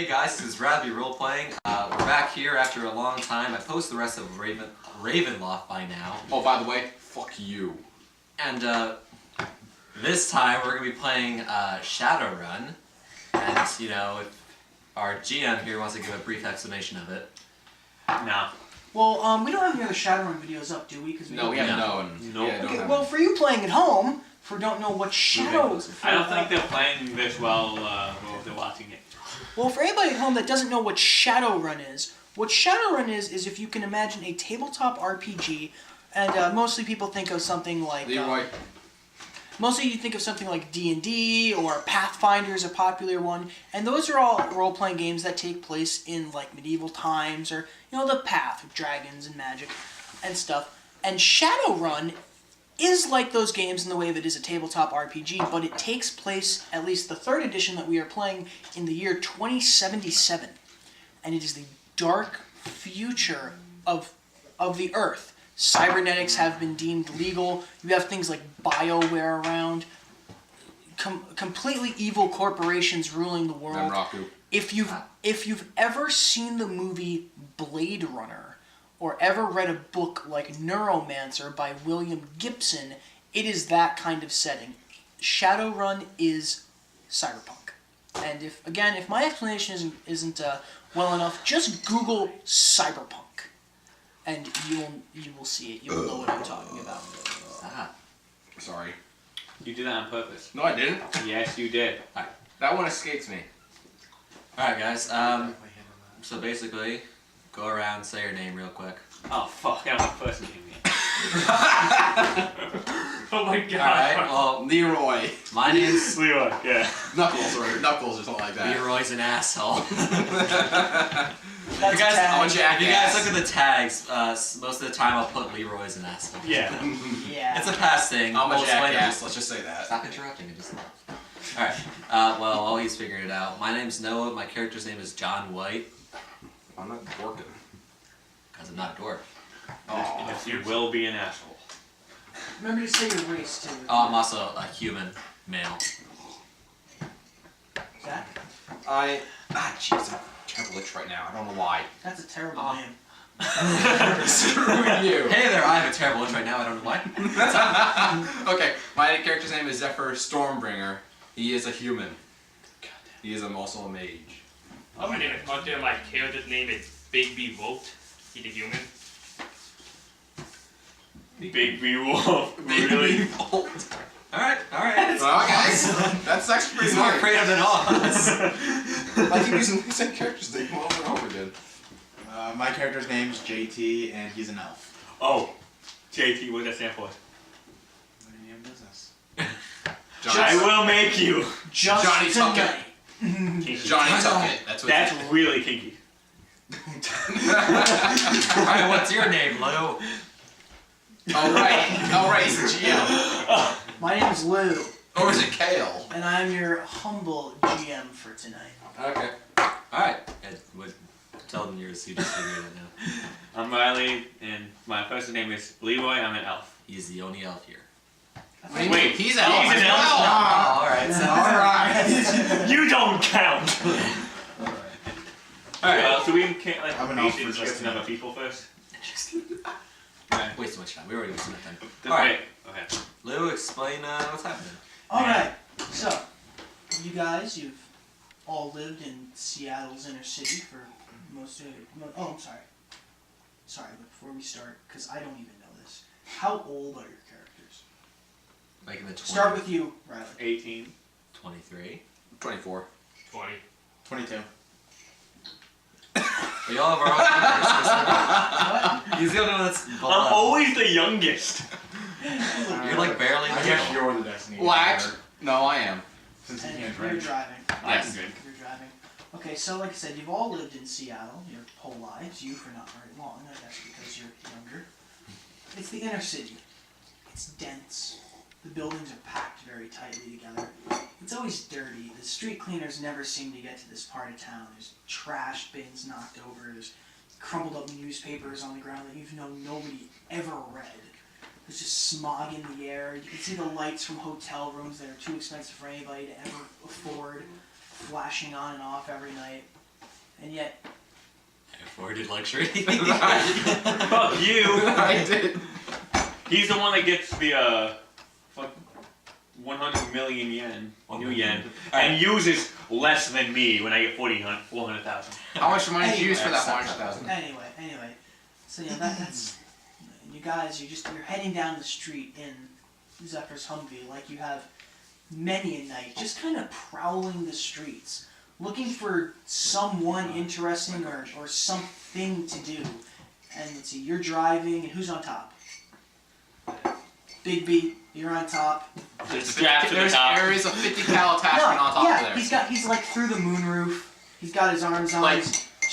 Hey guys, this is Radby Roleplaying. We're back here after a long time. I post the rest of Ravenloft by now. Oh, by the way, fuck you. And this time we're going to be playing Shadowrun. And, you know, if our GM here wants to give a brief explanation of it. No. Well, we don't have any other Shadowrun videos up, do we? Cause we haven't known. Nope. Yeah, okay, well, for you playing at home, for don't know what Shadows... I don't think they're playing this well if they're watching it. Well, for anybody at home that doesn't know what Shadowrun is, what Shadowrun is if you can imagine a tabletop RPG, and mostly people think of something like... Leroy. Mostly you think of something like D&D, or Pathfinder is a popular one, and those are all role-playing games that take place in, like, medieval times, or, you know, the Path, with dragons and magic and stuff. And Shadowrun is like those games in the way that it is a tabletop RPG, but it takes place, at least the third edition that we are playing, in the year 2077. And it is the dark future of the Earth. Cybernetics have been deemed legal. You have things like BioWare around. Completely evil corporations ruling the world. If you've ever seen the movie Blade Runner, or ever read a book like Neuromancer by William Gibson, it is that kind of setting. Shadowrun is cyberpunk. And if my explanation isn't well enough, just Google cyberpunk. And you will see it. You will know what I'm talking about. Sorry. You did that on purpose. No, I didn't. Yes, you did. Right. That one escapes me. Alright guys, so basically, go around and say your name real quick. Oh fuck, I don't have a first name yet. Oh my god. Alright, well, Leroy. my name's... Leroy, yeah. Knuckles or something like that. Leroy's an asshole. That's if you guys ass. look at the tags, most of the time I'll put Leroy's an asshole. Yeah. Yeah. It's a past thing. I'm a We'll explain jackass, it. let's just say that. Stop interrupting me just now. Alright, well, while he's figuring it out, my name's Noah, my character's name is John White. I'm not working. Because I'm not a dwarf. Oh, Yes, you will be an asshole. Remember to say your race, too. Oh, I'm also a human male. Zach? Jeez, I'm terrible itch right now. I don't know why. That's a terrible name. Screw you. Hey there, I have a terrible itch right now, I don't know why. Okay, my character's name is Zephyr Stormbringer. He is a human. He is also a mage. My name is Hunter, my character's name is Bigby Wolf. He's a human. Big B Wolf. Really? Alright. Well, guys, that's actually pretty He's more good. creative than all of us. I keep using the same character's name over and over again. My character's name's JT, and he's an elf. Oh. JT, what does that stand for? None of your business. I will make you. Just Johnny tonight. Kinky. Johnny Tuckett. That's really kinky. Alright, what's your name, Lou? Alright, he's the GM. My name's Lou, Or is it Kale? and I'm your humble GM for tonight. Okay. Alright. Tell them you're a CDC right now. I'm Riley, and my first name is Leroy. I'm an elf. He's the only elf here. Wait, he's an elf. He's an elf. Oh, alright. So, Alright. You don't count. alright. So we can like I'm an elf basic for description of just a people first. Waste too much time. We already wasted enough time. Wait, Alright. okay. Lou, explain what's happening. Alright, so, you guys, you've all lived in Seattle's inner city for most of it. Oh, I'm sorry. Sorry, but before we start, because I don't even know this, how old are your characters? Like in the 20s. Start with you, Riley. 18. 23. 24. 20. 22. We all have our own numbers. He's the only one that's below. I'm always the youngest. You're like barely I guess middle. you're the Destiny. Well, actually, no, I am. Since you And can't you're drink. driving. I Yes. can drink. You're driving. Okay, so like I said, you've all lived in Seattle your whole lives. You for not very long, I guess because you're younger. It's the inner city. It's dense. The buildings are packed very tightly together. It's always dirty. The street cleaners never seem to get to this part of town. There's trash bins knocked over. There's crumpled up newspapers on the ground that you've known nobody ever read. There's just smog in the air. You can see the lights from hotel rooms that are too expensive for anybody to ever afford, flashing on and off every night. And yet, I afforded luxury. Fuck you. I did. He's the one that gets the fuck 100 million yen, new yen, and uses less than me when I get 400,000. How much money did you use for that Anyway, 100,000? anyway. So that's you guys. You're heading down the street in Zephyr's Humvee like you have many a night, just kind of prowling the streets, looking for someone interesting or something to do. And let's see, you're driving, and who's on top? Big B, you're on top. There's strapped to the There's top. areas of 50 cal attachment on top yeah, of there. he's like through the moonroof. He's got his arms on. Like,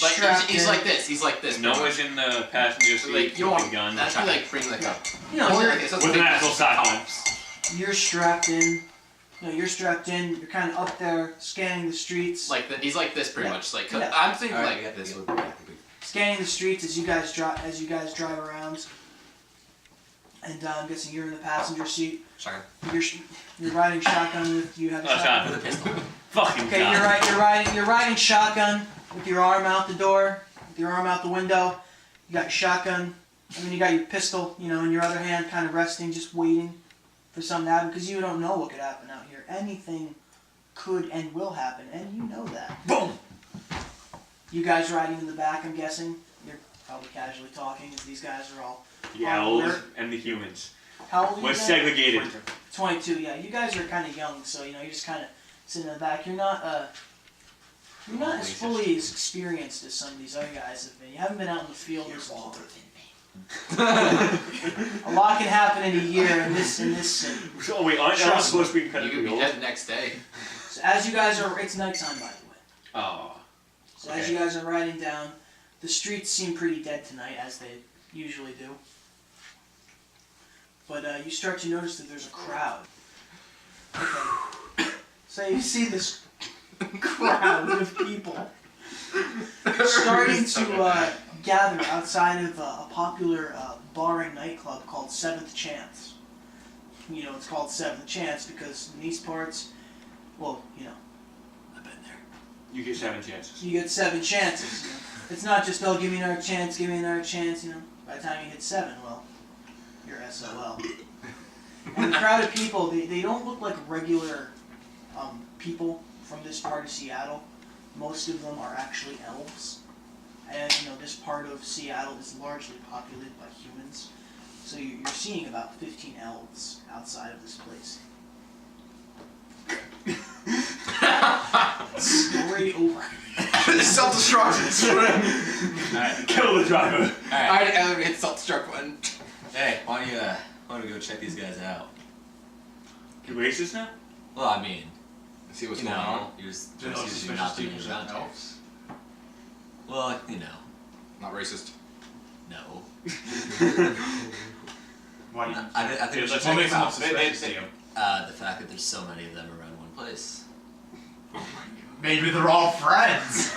Like he's like this. He's like this. Noah's in the passenger seat Like you with want a gun. That's like bring like a. You know, Hold it you're, like this, that's with big an actual shotgun. you're strapped in. No, you're strapped in. You're kind of up there, scanning the streets. Like he's like this pretty Yeah. much. Like Yeah. I'm thinking Alright, like you got this. the- Would be Scanning the streets as you guys drive around. And I'm guessing you're in the passenger seat. Shotgun. You're riding shotgun with you have a shotgun. With a pistol. Fucking Okay, gun. you're riding shotgun with your arm out the door, with your arm out the window. You got your shotgun, and then you got your pistol, you know, in your other hand, kind of resting, just waiting for something to happen, because you don't know what could happen out here. Anything could and will happen, and you know that. Boom! You guys riding in the back, I'm guessing. You're probably casually talking, as these guys are all. The elves and the humans. How old are you We're guys? segregated. 22, yeah. You guys are kind of young, so you know you're just kind of sitting in the back. You're not as fully as experienced as some of these other guys have been. You haven't been out in the field as long. A lot can happen in a year in this city. Oh wait, aren't elves supposed to be You incredibly could be old? dead the next day. So as you guys are, it's nighttime by the way. Oh. So as you guys are riding down, the streets seem pretty dead tonight, as they usually do. But you start to notice that there's a crowd. Okay. So you see this crowd of people starting to gather outside of a popular bar and nightclub called Seventh Chance. You know, it's called Seventh Chance because in these parts, well, you know, I've been there. You get 7 chances. You get 7 chances. You know? It's not just, oh, give me another chance, you know. By the time you hit 7, well, you're SOL. And the crowd of people, they don't look like regular people from this part of Seattle. Most of them are actually elves. And, you know, this part of Seattle is largely populated by humans. So you're seeing about 15 elves outside of this place. Story over. Self-destruct. Alright, kill the driver. Alright. I hit self-destruct button. Hey, why don't you go check these guys out? You racist now? Well, I mean, See what's you going on. know, you're just not doing it around here. Well, you know, Not racist. no. Why? I think Dude, we let's should make check them them up suspicious to you. the fact that there's so many of them around one place. Maybe they're all friends.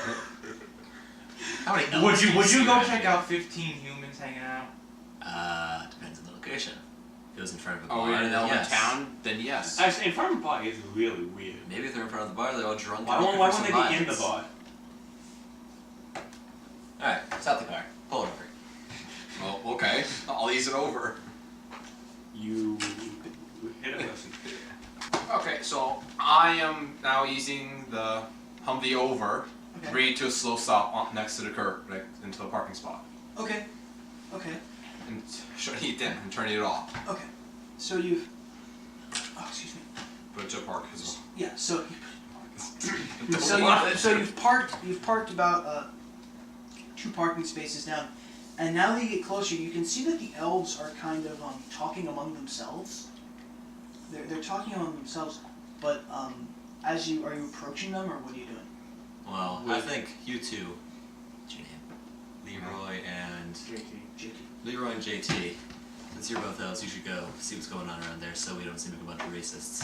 How many Would elves you do see go around check here? out 15 humans hanging out? Depends on the location. If it was in front of a Oh, bar, we're in then an yes. town? Then yes. Actually, in front of the bar is really weird. Maybe if they're in front of the bar, they're all drunk. Why and wouldn't looking they for some be in the violence. bar? Alright, stop the car. Pull it over. Well, okay. I'll ease it over. You hit a person. Okay, so I am now easing the Humvee over, Okay. bring it to a slow stop next to the curb, like into the parking spot, Okay. and shutting it down and turning it off. Okay. So you've. Oh, excuse me. Put it to park as well. Yeah. So. Don't So want it. you've parked about 2 parking spaces down, and now that you get closer, you can see that the elves are kind of talking among themselves. They're talking among themselves, but are you approaching them or what are you doing? Well, I think you two, what's your name? Leroy and JT. Since you're both elves, you should go see what's going on around there so we don't seem like a bunch of racists.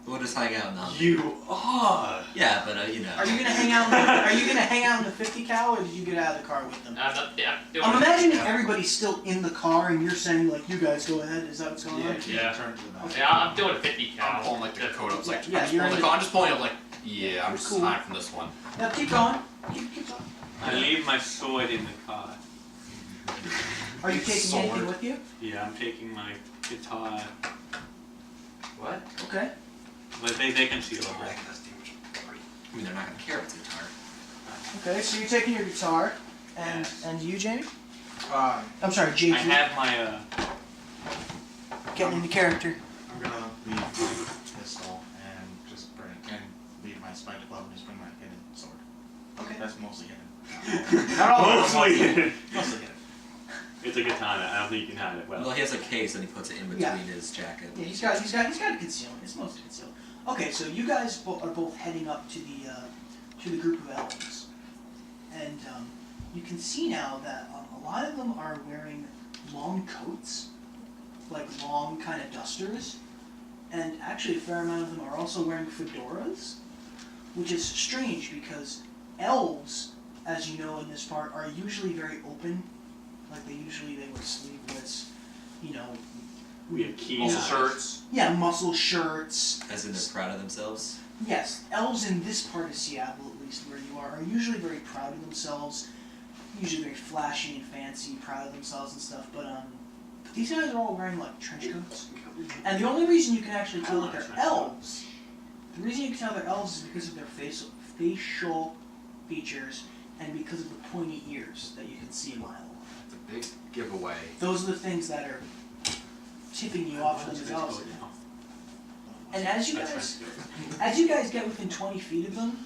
We'll just hang out in the Humvee. You are. Yeah, but you know. Are you gonna hang out? Are you gonna hang out in the 50 cal, or did you get out of the car with them? I'm doing I'm it. imagining everybody's still in the car, and you're saying like, "You guys go ahead." Is that what's going on? Yeah. Turn to the back. Yeah, I'm doing 50 cal. I'm pulling like the code up, like Yeah, I'm just you're pulling in the the- I'm just pulling up like, yeah, I'm just Cool. hiding from this one. Now keep going. Keep going. I leave my sword in the car. Are you taking Sword. anything with you? Yeah, I'm taking my guitar. What? Okay. But they can see over it. I mean, they're not gonna care if it's a guitar. Okay, so you're taking your guitar, and Yes. and you, Jamie? I'm Sorry, JT. I have my Getting into character. gonna leave my pistol and just bring and leave my spiked glove and just bring my hidden sword. Okay. That's mostly hidden. Not all of it, mostly. mostly hidden. It's a katana. I don't think you can hide it well. Well, he has a case and he puts it in between Yeah. his jacket. Yeah, he's got it concealed. It's mostly concealed. Okay, so you guys are both heading up to the group of elves, and you can see now that a lot of them are wearing long coats, like long kind of dusters, and actually a fair amount of them are also wearing fedoras, which is strange because elves, as you know in this part, are usually very open. Like they wear sleeveless, you know. We have key Muscle knives. shirts. Yeah, muscle shirts. As in, they're proud of themselves. Yes, elves in this part of Seattle, at least where you are usually very proud of themselves, usually very flashy and fancy, proud of themselves and stuff. But these guys are all wearing like trench coats, and the only reason you can actually tell that they're elves, the reason you can tell they're elves is because of their facial features and because of the pointy ears that you can see a mile away. It's a big giveaway. Those are the things that are tipping you off from the elves. And as you guys get within 20 feet of them,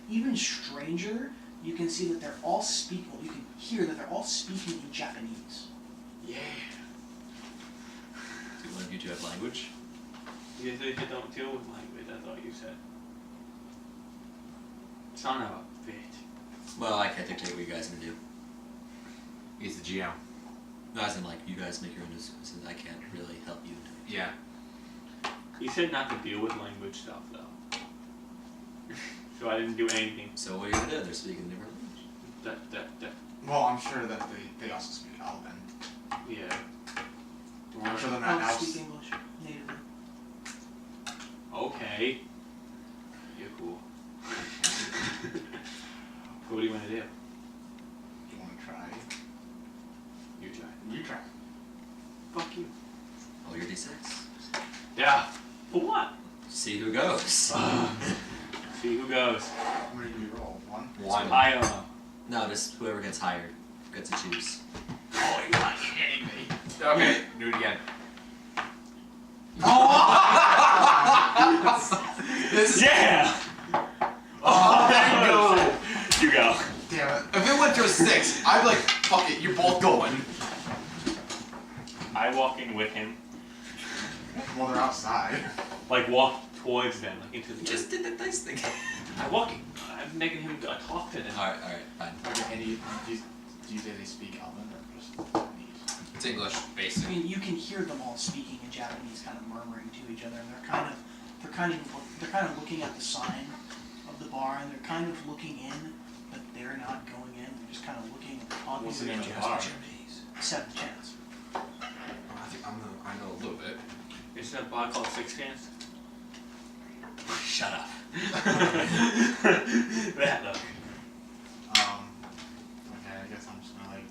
even stranger, you can see that they're all speaking. You can hear that they're all speaking in Japanese. Yeah. Do one of you two have language? You don't deal with language, I thought you said. Son of a bitch. Well, I can't dictate what you guys can do. He's the GM. No, as in, like, you guys make your own decisions. I can't really help you. Yeah. You said not to deal with language stuff, though. So I didn't do anything. So what are you gonna do? They're speaking different language. Well, I'm sure that they also speak Elven. Yeah. I'm sure they're not Elves elves. speak English natively. Okay. You're cool. What do you want to do? You want to try? You try. You try. Fuck you. Oh, you're D6. Yeah. For what? See who goes. See who goes. How many do we roll? One? One. I No, just whoever gets hired gets to choose. Oh, you're not kidding me. Okay, do it again. This is. Yeah! Oh, there you go. You go. Damn it. If it went to a 6, I'd be like, fuck it, you're both going. I walk in with him. Well, they're outside. Like, walk towards them, like into the. You just did the nice thing. I walk. I'm making him talk to them. Alright, fine. Okay, and do you say they speak Elven or just Japanese? It's English, I basic. mean, you can hear them all speaking in Japanese, kind of murmuring to each other, and they're kind of looking at the sign of the bar, and they're kind of looking in, but they're not going in. They're just kind of looking, talking What's to the name each of the other. bar? Seventh Chance. I think I know a little bit. Is that a bar called Six Chance? Shut up. That look. Okay, I guess I'm just gonna like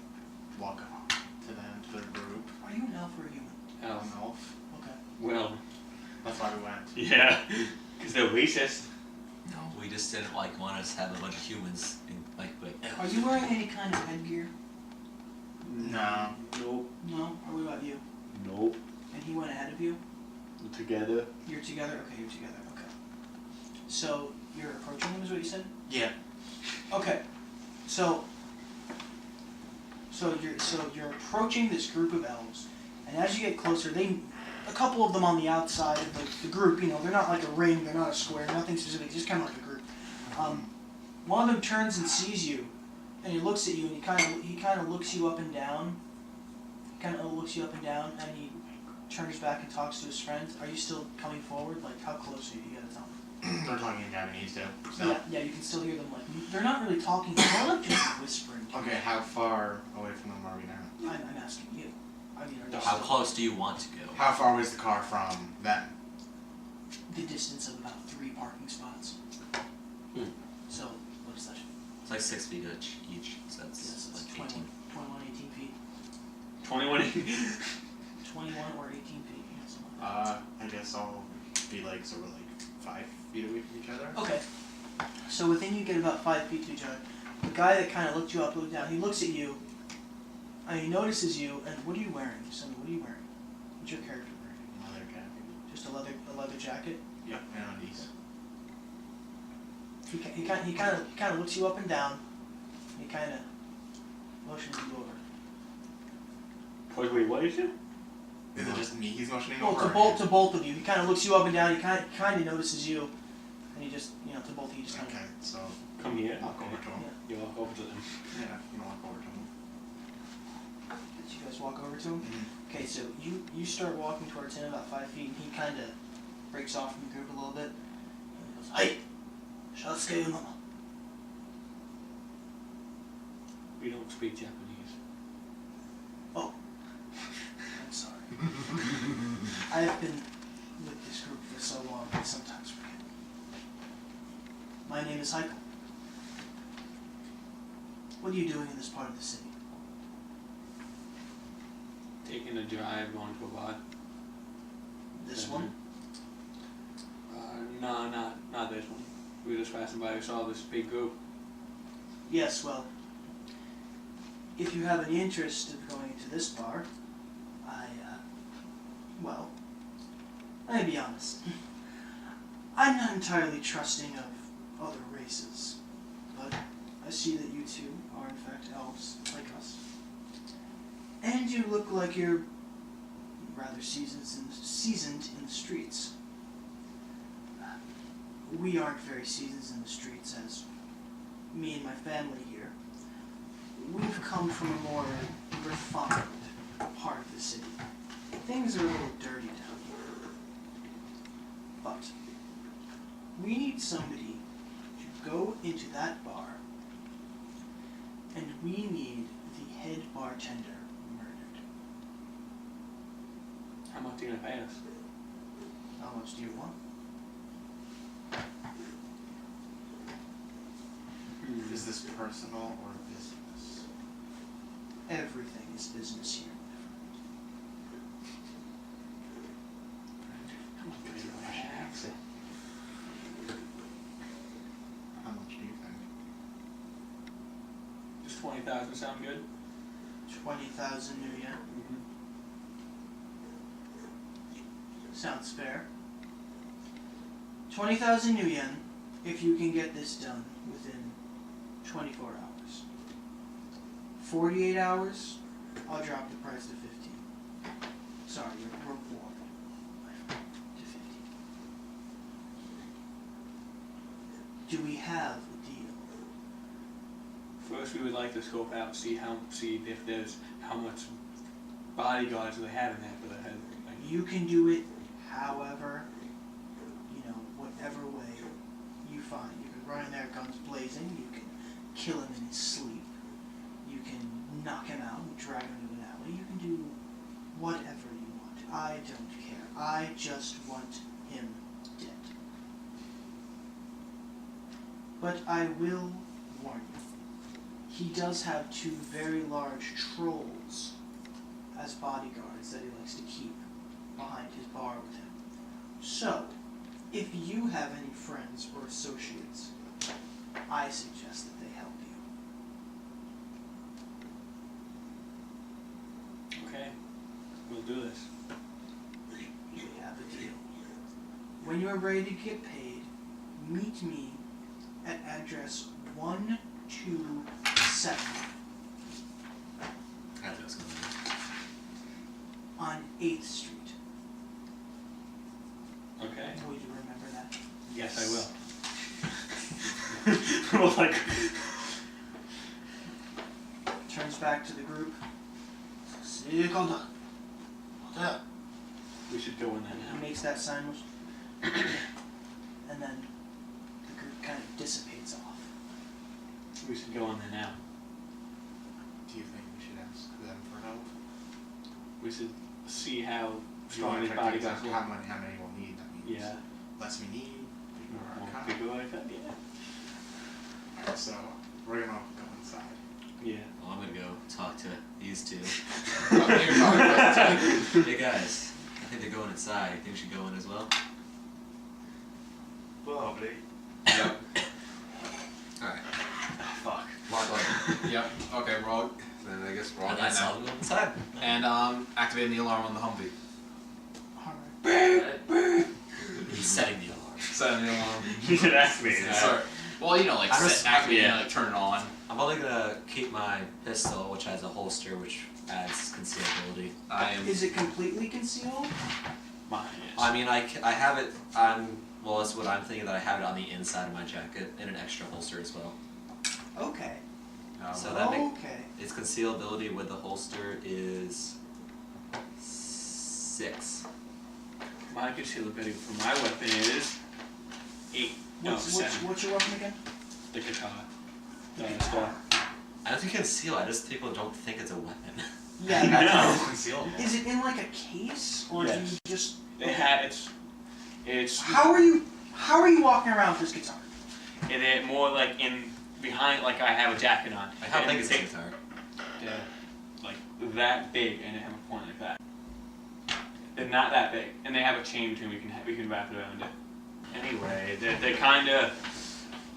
walk up to them, to their group. Are you an elf or a human? I'm Elf. an elf. Okay. Well, That's why we went. yeah. Because they're racist. No, we just didn't want us to have a bunch of humans in, like Are you wearing any kind of headgear? No. Nope. No? Or what about you? Nope. And he went ahead of you? Together. You're together? Okay, you're together. Okay. So, you're approaching them is what you said? Yeah. Okay. So you're approaching this group of elves, and as you get closer, a couple of them on the outside of the group, you know, they're not like a ring, they're not a square, nothing specific, just kind of like a group. One of them turns and sees you, and he looks at you, and he kind of looks you up and down. And he turns back and talks to his friend. Are you still coming forward? Like, how close are you? You gotta tell me. They're talking in Japanese too. So. Yeah, you can still hear them. Like, they're not really talking. They're like just whispering. To Okay, how far away from them are we now? I'm asking you. I mean, are you how still- close do you want to go? How far away is the car from them? The distance of about 3 parking spots. Hmm. So, what is that? It's like 6 feet each, so it's Yes, it's like 18. 18 feet. 21. 21 or 18 feet. Yes. I guess I'll be like sort of like 5 feet away from each other. Okay. So within you get about 5 feet to each other. The guy that kind of looked you up, looked down, he looks at you, and he notices you, and what are you wearing? Sonny, what are you wearing? What's your character wearing? Leather jacket. Just a leather jacket? Yep, and undies. He kind of looks you up and down. He kind of motions you over. Wait, what is it? Is it just me he's motioning Well, over? to both of you. He kind of looks you up and down. He kind of notices you, and he just, to both of you, just kind of. Okay, so Come here. walk over to him. You walk over to them. Yeah, you walk over to him. You guys walk over to him. Mm-hmm. Okay, so you start walking towards him about 5 feet, and he kind of breaks off from the group a little bit. And he goes, "Hey, Shadowrun, mama." We don't speak Japanese. Oh, I'm sorry. I've been with this group for so long, I sometimes forget. My name is Heiko. What are you doing in this part of the city? Taking a drive, going to a bar. This Mhm. one? No, not this one. We were just passing by. We saw this big group. Yes, well, if you have any interest in going into this bar, let me be honest. I'm not entirely trusting of other races, but I see that you two are in fact elves, like us. And you look like you're rather seasoned in the streets. We aren't very seasoned in the streets, as me and my family here. We've come from a more refined part of the city. Things are a little dirty down here. But we need somebody to go into that bar, and we need the head bartender murdered. How much are you gonna pay us? How much do you want? Is this personal or business? Everything is business here. How much do you think? Does 20,000 sound good? 20,000 new yen. Sounds fair. 20,000 new yen if you can get this done within 24 hours. 48 hours, I'll drop the price to 15. Sorry, your reward to 15. Do we have a deal? First, we would like to scope out, see if there's how much bodyguards do they have in there for the head. Like, You can do it however, whatever way you find. You can run in there guns blazing, you can kill him in his sleep, you can knock him out and drag him into an alley, you can do whatever you want. I don't care. I just want him dead. But I will warn you, he does have 2 very large trolls as bodyguards that he likes to keep behind his bar with him. So, if you have any friends or associates, I suggest that they help you. okay, we'll do this. We have a deal. When you are ready to get paid, meet me at address 127 Address going on 8th Street. Okay. Will you remember that? Yes, I will. Well, like, Turns back to the group. See you, Konda. we should go in there He now. makes that sign motion. And then the group kind of dissipates off. We should go in there now. Do you think we should ask them for help? We should see how Do you strong want these to check bodyguards exactly are. how many we'll need? That means Yeah. less we need, bigger our More account. people like that, yeah. Alright, so We're gonna go inside. Yeah. Well, I'm gonna go talk to these two. You're talking about it. Hey guys, I think they're going inside. You think we should go in as well? Probably. Yep. Alright. Fuck. Mark on. Yep. Okay, we're all. Then I guess we're all And good that's now. how we go inside. And activating the alarm on the Humvee. He's setting the alarm. Setting the alarm. That's me. Sorry. Well, you know, like I'm just- activating, yeah. like turn it on. I'm only gonna keep my pistol, which has a holster, which adds concealability. I am. Is it completely concealed? Mine is. I mean, I have it. Well, that's what I'm thinking. That I have it on the inside of my jacket in an extra holster as well. Okay. So that makes Okay. its concealability with the holster is 6. My concealability for my weapon is 8. No, 7. What's your weapon again? The katana. The stuff. I don't think conceal. I just people don't think it's a weapon. Yeah. No. Concealable. Is it in like a case, or do Yes. you just? It's How are you walking around with this guitar? and it more like in behind, like I have a jacket on. Like, how And big is the they- guitar? They're like that big, and they have a point like that. They're not that big, and they have a chain between. We can wrap it around it. Anyway, they're kind of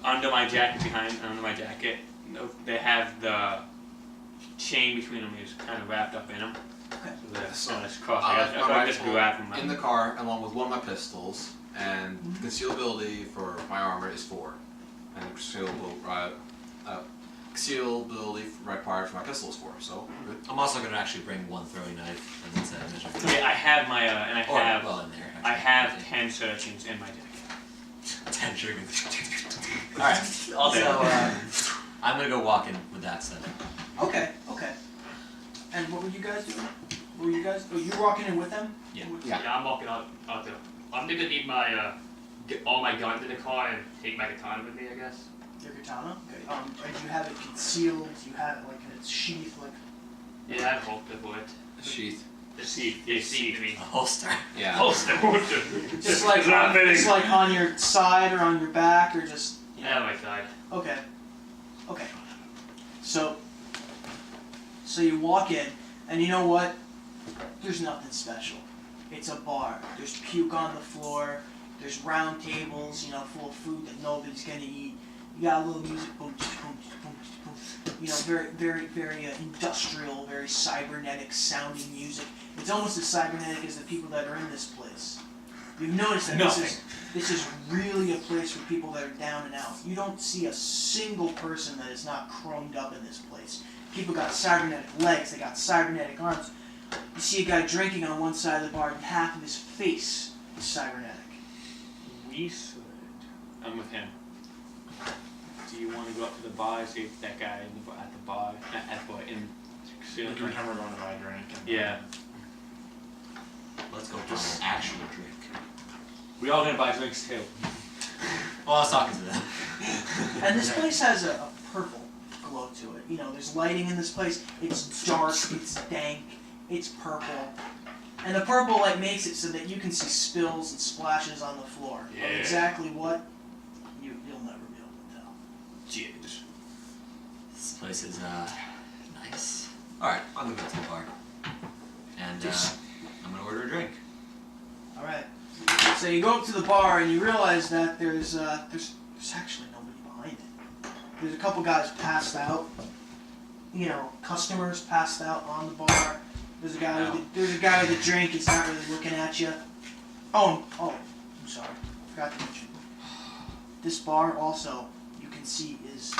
under my jacket, under my jacket. They have the chain between them is kind of wrapped up in them. Okay. So they're So, kind of crossed. my I just rifle grab them. in the car, along with one of my pistols, and concealability for my armor is 4, and concealability required for my pistol is 4. So we're good. I'm also gonna actually bring one throwing knife and then set a measure. Yeah, I have my and I Or, have well, in there. I have actually. 10 searchings in my jacket. 10 triggers. Alright, All day. so I'm gonna go walk in with that stuff. Okay. Okay. And what were you guys doing? Were you guys? Oh, you were walking in with them? Yeah. Yeah. Yeah, I'm walking out there. I'm gonna need my get all my guns in the car and take my katana with me, I guess. Your katana. Okay. Do you have it concealed? Do you have it like in its sheath? Like. Yeah, I have holster for it. Sheath. The Seat. The seat to me. A holster. Yeah. Holster. Holster. Just like not fitting. just like on your side or on your back or just. You know? Yeah, my side. Okay. Okay. So you walk in, and you know what? There's nothing special. It's a bar. There's puke on the floor. There's round tables, you know, full of food that nobody's gonna eat. You got a little music, boom, boom, boom, boom. You know, very, very, very industrial, very cybernetic sounding music. It's almost as cybernetic as the people that are in this place. You've noticed that this is really a place for people that are down and out. You don't see a single person that is not chromed up in this place. People got cybernetic legs, they got cybernetic arms. You see a guy drinking on one side of the bar and half of his face is cybernetic. We should. I'm with him. Do you want to go up to the bar and see if that guy at the bar, in We can pretend we're going to buy a drink. And Yeah. Let's go for an actual drink. We all gonna buy drinks too. Well, I was talking to them. And this place has a purple glow to it. You know, there's lighting in this place. It's dark, it's dank, it's purple. And the purple like makes it so that you can see spills and splashes on the floor. Of Yeah. exactly what? You'll never be able to tell. Cheers. This place is nice. Alright, I'm gonna go to the bar. And I'm gonna order a drink. Alright. So you go up to the bar and you realize that there's actually nobody behind it. There's a couple guys passed out. You know, customers passed out on the bar. There's a guy with a drink, he's not really looking at you. Oh, I'm sorry. Forgot to mention. This bar also, you can see, is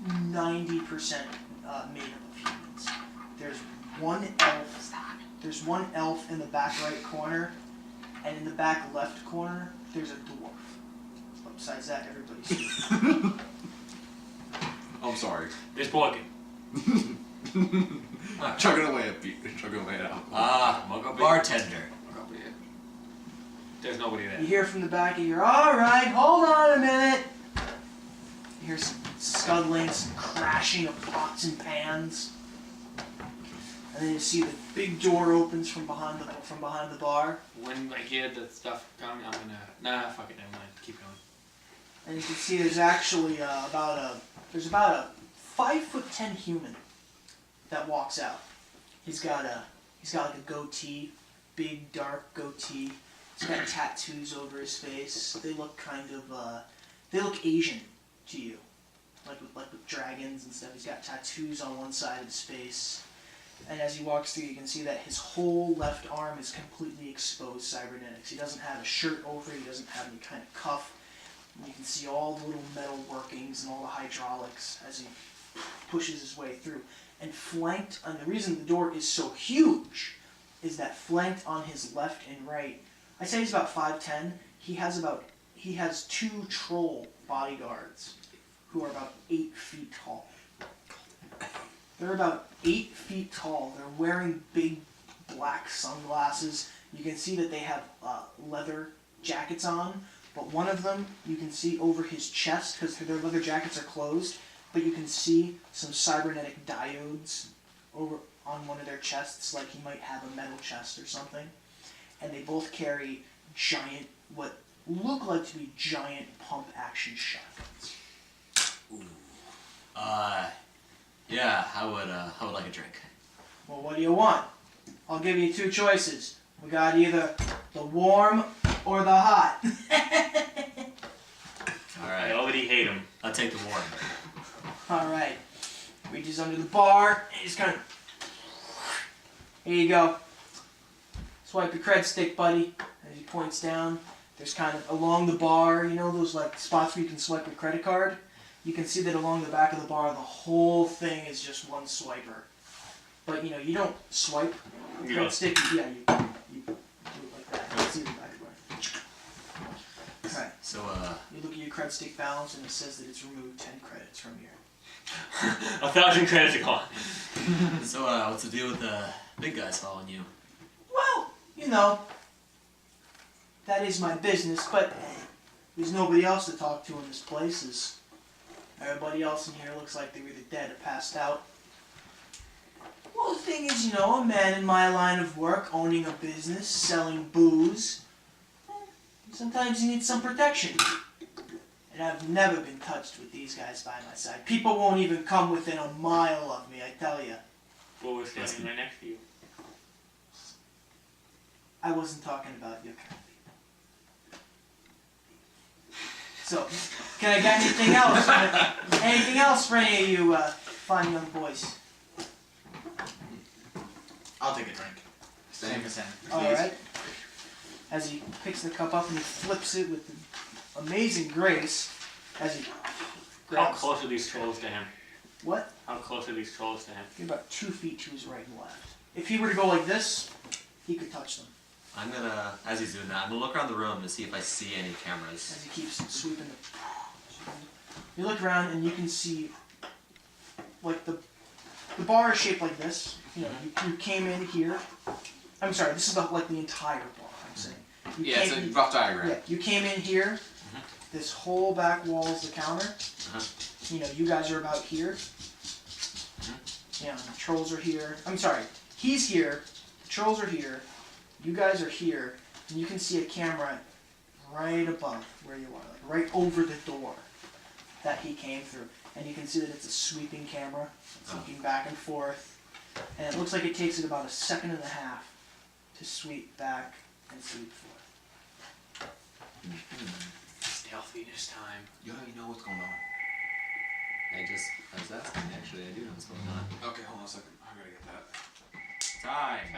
90% made up of humans. There's one elf in the back right corner, and in the back left corner, there's a dwarf. But besides that, everybody's I'm sorry. This Borkin. Chugging away at beat. Chugging away at alcohol. Bartender. There's nobody there. You hear from the back, and you're, alright, hold on a minute. You hear some scuttling, some crashing of pots and pans. And then you see the big door opens from behind the bar. When I hear the stuff coming, I'm gonna fuck it, never mind. Keep going. And you can see there's actually about a 5'10" human that walks out. He's got like a goatee, big dark goatee. He's got tattoos over his face. They look they look Asian to you, like with dragons and stuff. He's got tattoos on one side of his face. And as he walks through, you can see that his whole left arm is completely exposed cybernetics. He doesn't have a shirt over it. He doesn't have any kind of cuff. And you can see all the little metal workings and all the hydraulics as he pushes his way through. And flanked, and the reason the door is so huge is that flanked on his left and right, I'd say he's about 5'10". He has 2 troll bodyguards who are about 8 feet tall. They're about 8 feet tall. They're wearing big black sunglasses. You can see that they have leather jackets on, but one of them you can see over his chest because their leather jackets are closed, but you can see some cybernetic diodes over on one of their chests, like he might have a metal chest or something. And they both carry giant, what look like to be giant pump action shotguns. Ooh. Yeah, I would like a drink. Well, what do you want? I'll give you 2 choices. We got either the warm or the hot. All I right, already hate him. I'll take the warm. All right. Reaches under the bar and he's kind of. Here you go. Swipe your cred stick, buddy. As he points down, there's kind of along the bar, you know those like spots where you can swipe your credit card? You can see that along the back of the bar, the whole thing is just one swiper. But you don't swipe with You cred don't. stick. Yeah, you do it like that. You can see the back of the bar. All right. So You look at your cred stick balance and it says that it's removed 10 credits from your. 1,000 credits are gone. so what's the deal with the big guys following you? Well, that is my business, but there's nobody else to talk to in this place. Everybody else in here looks like they're either dead or passed out. Well, the thing is, a man in my line of work, owning a business, selling booze, sometimes you need some protection. And I've never been touched with these guys by my side. People won't even come within a mile of me, I tell you. Well, we're standing right next to you. I wasn't talking about your kind of people. So, can I get anything else? Anything else for any of you fine young boys? I'll take a drink. Same. Same. Alright. As he picks the cup up and he flips it with amazing grace as he How grabs. close are these trolls to him? What? How close are these trolls to him? You're about 2 feet to his right and left. If he were to go like this, he could touch them. I'm gonna, as he's doing that, I'm gonna look around the room to see if I see any cameras. As he keeps sweeping you look around and you can see, like, the bar is shaped like this. You came in here. I'm sorry, this is like the entire bar, I'm saying. Yeah, it's a rough diagram. Yeah, you came in here. This whole back wall is the counter. You guys are about here. The trolls are here. I'm sorry, he's here. The trolls are here. You guys are here, and you can see a camera right above where you are, like right over the door that he came through. And you can see that it's a sweeping camera. It's looking back and forth. And it looks like it takes it about 1.5 seconds to sweep back and sweep forth. Stealthiness time. You already know what's going on. I was asking, actually, I do know what's going on. Okay, hold on a second. I gotta get that. Time.